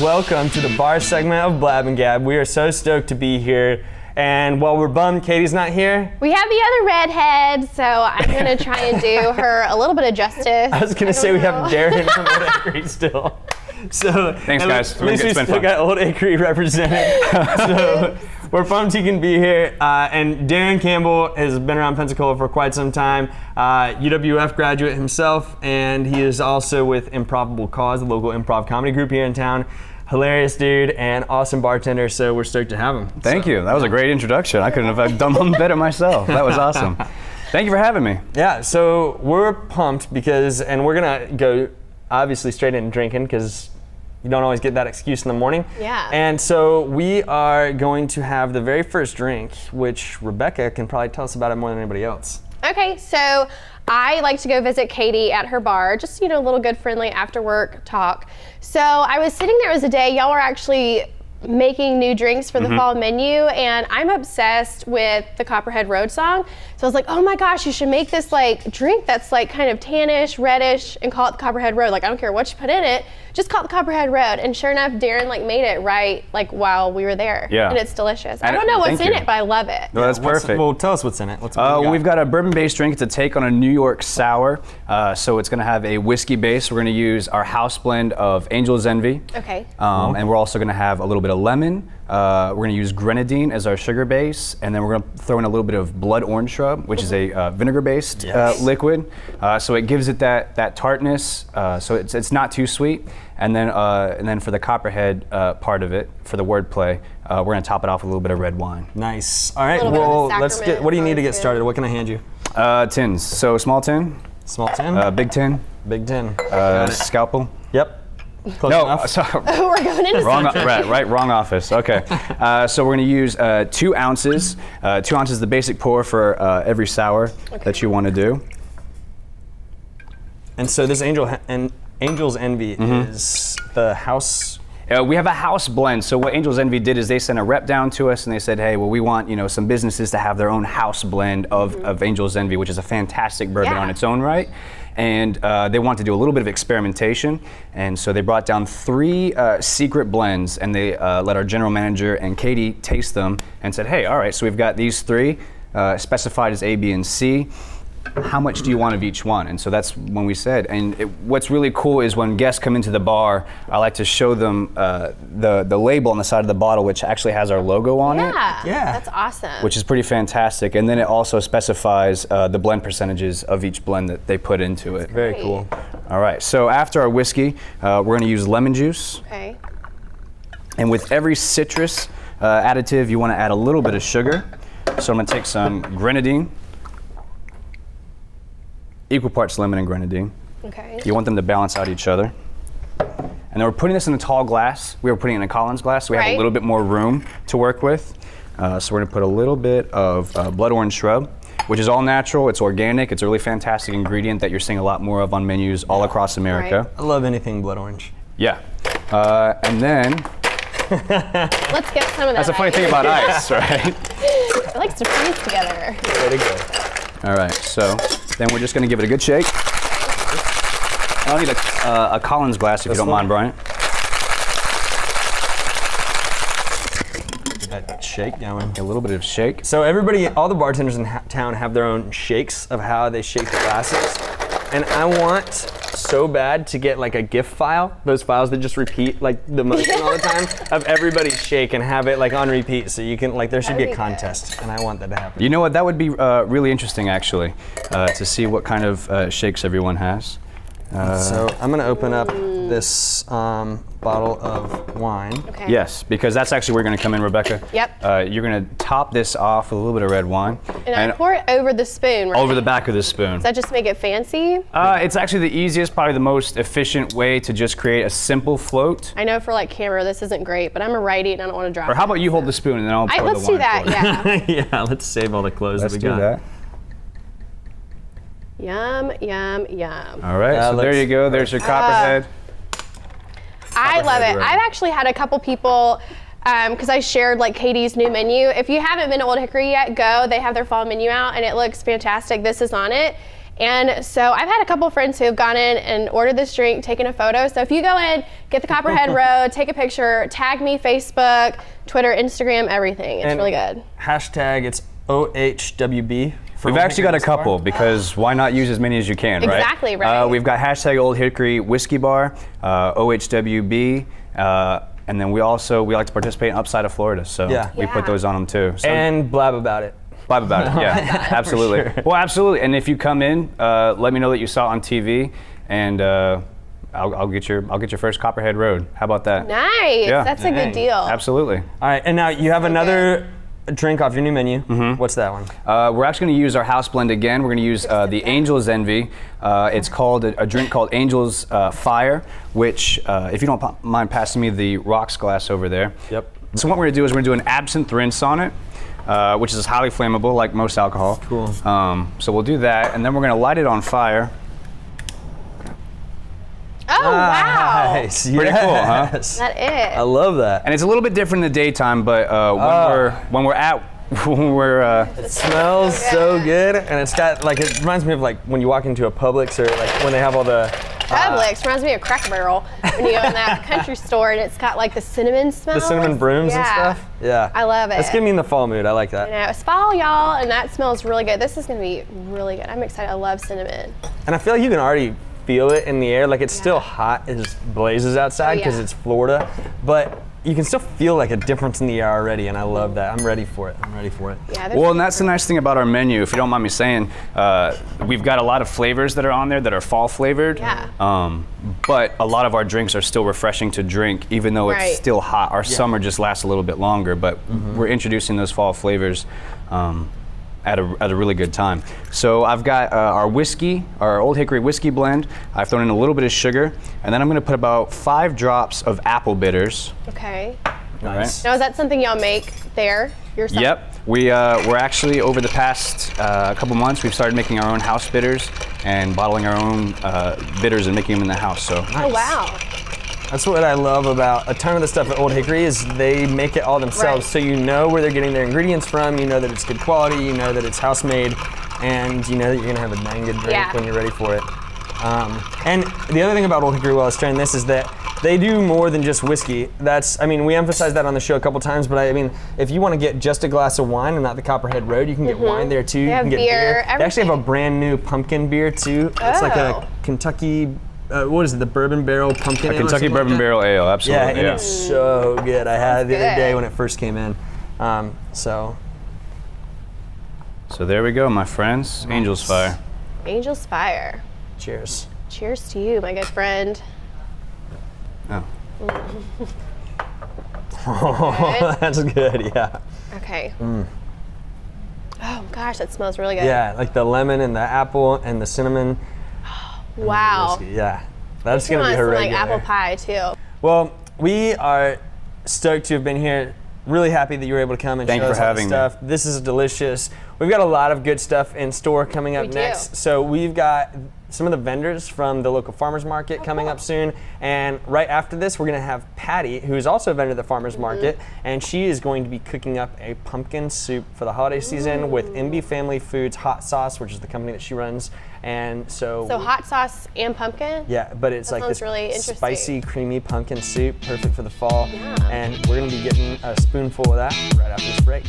welcome to the bar segment of Blab and Gab. We are so stoked to be here. And while we're bummed Katie's not here, we have the other redhead, so I'm gonna try and do her a little bit of justice. I was gonna say we have Darren from Old Hickory still. So thanks, guys. At least we still got Old Hickory represented. So we're pumped he can be here. And Darren Campbell has been around Pensacola for quite some time. UWF graduate himself, and he is also with Improbable Cause, the local improv comedy group here in town. Hilarious dude and awesome bartender, so we're stoked to have him. Thank you. That was a great introduction. I couldn't have done one better myself. That was awesome. Thank you for having me. Yeah, so we're pumped because, and we're gonna go obviously straight into drinking because you don't always get that excuse in the morning. Yeah. And so we are going to have the very first drink, which Rebecca can probably tell us about it more than anybody else. Okay, so I like to go visit Katie at her bar, just, you know, a little good friendly after work talk. So I was sitting there, it was a day, y'all were actually making new drinks for the fall menu, and I'm obsessed with the Copperhead Road song. So I was like, oh my gosh, you should make this like drink that's like kind of tannish, reddish, and call it the Copperhead Road. Like, I don't care what you put in it, just call it the Copperhead Road. And sure enough, Darren like made it right like while we were there. Yeah. And it's delicious. I don't know what's in it, but I love it. No, that's perfect. Well, tell us what's in it. We've got a bourbon-based drink. It's a take on a New York sour. So it's going to have a whiskey base. We're going to use our house blend of Angel's Envy. Okay. And we're also going to have a little bit of lemon. We're going to use grenadine as our sugar base, and then we're going to throw in a little bit of blood orange shrub, which is a vinegar-based liquid. So it gives it that tartness. So it's not too sweet. And then for the Copperhead part of it, for the wordplay, we're going to top it off with a little bit of red wine. Nice. All right. Well, let's get. What do you need to get started? What can I hand you? Tins. So small tin. Small tin. Big tin. Big tin. Scalpel. Yep. Close no, enough. We're going into wrong office. Okay. So we're going to use 2 ounces. 2 ounces, the basic pour for every sour that you want to do. And so this Angel's Envy is the house. We have a house blend. So what Angel's Envy did is they sent a rep down to us and they said, hey, well, we want some businesses to have their own house blend of Angel's Envy, which is a fantastic bourbon on its own right. And they want to do a little bit of experimentation. And so they brought down 3 secret blends, and they let our general manager and Katie taste them and said, hey, all right, so we've got these 3 specified as A, B, and C. How much do you want of each one? And so that's when we said, and what's really cool is when guests come into the bar, I like to show them the label on the side of the bottle, which actually has our logo on it. Yeah, that's awesome. Which is pretty fantastic. And then it also specifies the blend percentages of each blend that they put into it. Very cool. All right, so after our whiskey, we're gonna use lemon juice. Okay. And with every citrus additive, you wanna add a little bit of sugar. So I'm gonna take some grenadine. Equal parts lemon and grenadine. Okay. You want them to balance out each other. And then we're putting this in a tall glass. We were putting it in a Collins glass, so we have a little bit more room to work with. So we're gonna put a little bit of blood orange shrub, which is all natural, it's organic, it's a really fantastic ingredient that you're seeing a lot more of on menus all across America. I love anything blood orange. Yeah. And then... Let's get some of that. That's a funny thing about ice, right? It likes to freeze together. Way to go. All right, so then we're just gonna give it a good shake. I'll need a Collins glass if you don't mind, Brian. Get that shake going. A little bit of shake. So everybody, all the bartenders in town have their own shakes of how they shake the glasses. And I want so bad to get like a GIF file, those files that just repeat like the motion all the time of everybody's shake and have it like on repeat, so you can like there should be a contest, and I want that to happen. You know what? That would be really interesting actually, to see what kind of shakes everyone has. So I'm gonna open up this bottle of wine. Okay. Yes, because that's actually where you're gonna come in, Rebecca. Yep. You're gonna top this off with a little bit of red wine. And I pour it over the spoon, right? Over the back of the spoon. Does that just make it fancy? It's actually the easiest, probably the most efficient way to just create a simple float. I know for like camera this isn't great, but I'm a righty and I don't want to drop it. Or how about you hold the spoon and then I'll pour the wine. Let's do that, for you. yeah. Yeah, let's save all the clothes that we got. Let's do that. Yum, yum, yum. All right, so there you go. There's your Copperhead. I love it. I've actually had a couple people, because I shared like Katie's new menu. If you haven't been to Old Hickory yet, go. They have their fall menu out and it looks fantastic. This is on it. And so I've had a couple friends who have gone in and ordered this drink, taken a photo. So if you go in, get the Copperhead Road, take a picture, tag me, Facebook, Twitter, Instagram, everything. It's really good. Hashtag it's OHWB. We've actually got a couple because why not use as many as you can, right? Exactly, right. We've got hashtag Old Hickory Whiskey Bar, OHWB, and then we like to participate in Upside of Florida, so we put those on them too. So, and blab about it. Blab about it, yeah, absolutely. Sure. Well, absolutely, and if you come in, let me know that you saw it on TV, and I'll get your first Copperhead Road. How about that? Nice, Yeah. that's a good deal. Absolutely. All right, and now you have another drink off your new menu. What's that one? We're actually going to use our house blend again. We're going to use the Angel's Envy. It's called a drink called Angel's Fire, which, if you don't mind passing me the rocks glass over there. Yep. So what we're going to do is we're going to do an absinthe rinse on it, which is highly flammable, like most alcohol. Cool. So we'll do that, and then we're going to light it on fire. Oh, wow. Nice. Pretty cool, huh? Yes. That is. I love that. And it's a little bit different in the daytime, but when we're It smells so good, and it's got like, it reminds me of like when you walk into a Publix or like when they have all the Publix reminds me of Cracker Barrel when you go in that country store and it's got like the cinnamon smell. the cinnamon brooms and stuff. Yeah. I love it. That's getting me in the fall mood. I like that. You know, it's fall, y'all, and that smells really good. This is gonna be really good. I'm excited. I love cinnamon. And I feel like you can already feel it in the air. Like it's still hot as blazes outside because it's Florida, but you can still feel like a difference in the air already, and I love that. I'm ready for it. Yeah, well, and that's the nice thing about our menu, if you don't mind me saying. We've got a lot of flavors that are on there that are fall flavored. Yeah. But a lot of our drinks are still refreshing to drink, even though it's still hot. Our summer just lasts a little bit longer, but we're introducing those fall flavors at a really good time. So I've got our whiskey, our Old Hickory whiskey blend. I've thrown in a little bit of sugar, and then I'm going to put about 5 drops of apple bitters. Okay. Nice. Now, is that something y'all make there yourself? Yep. We're actually, over the past couple months, we've started making our own house bitters and bottling our own bitters and making them in the house. So. Oh, wow. That's what I love about a ton of the stuff at Old Hickory is they make it all themselves, so you know where they're getting their ingredients from, you know that it's good quality, you know that it's house made, and you know that you're gonna have a dang good drink when you're ready for it. And the other thing about Old Hickory while I was trying this is that they do more than just whiskey. I mean, we emphasized that on the show a couple times, but I mean, if you want to get just a glass of wine and not the Copperhead Road, you can get wine there too. You can get beer. They actually have a brand new pumpkin beer too. It's like a Kentucky. What is it? The Bourbon Barrel Pumpkin Ale? Kentucky Bourbon Barrel Ale, absolutely. Yeah, and it's so good. I had it the other day when it first came in. So there we go, my friends. Angel's Fire. Angel's Fire. Cheers. Cheers to you, my good friend. Oh. Oh, that's good. Yeah. Okay. Oh gosh, that smells really good. Yeah, like the lemon and the apple and the cinnamon. Wow. Yeah, that's gonna be her like regular. apple pie too. Well, we are stoked to have been here. Really happy that you were able to come and Thank show you us for all the having stuff. This is delicious. We've got a lot of good stuff in store coming up next. So we've got some of the vendors from the local farmers market coming up soon, and right after this we're going to have Patty, who is also a vendor at the farmers market, and she is going to be cooking up a pumpkin soup for the holiday season with MB Family Foods Hot Sauce, which is the company that she runs. And so hot sauce and pumpkin? Yeah, but it's like this really spicy, creamy pumpkin soup, perfect for the fall. Yeah. And we're gonna be getting a spoonful of that right after this break.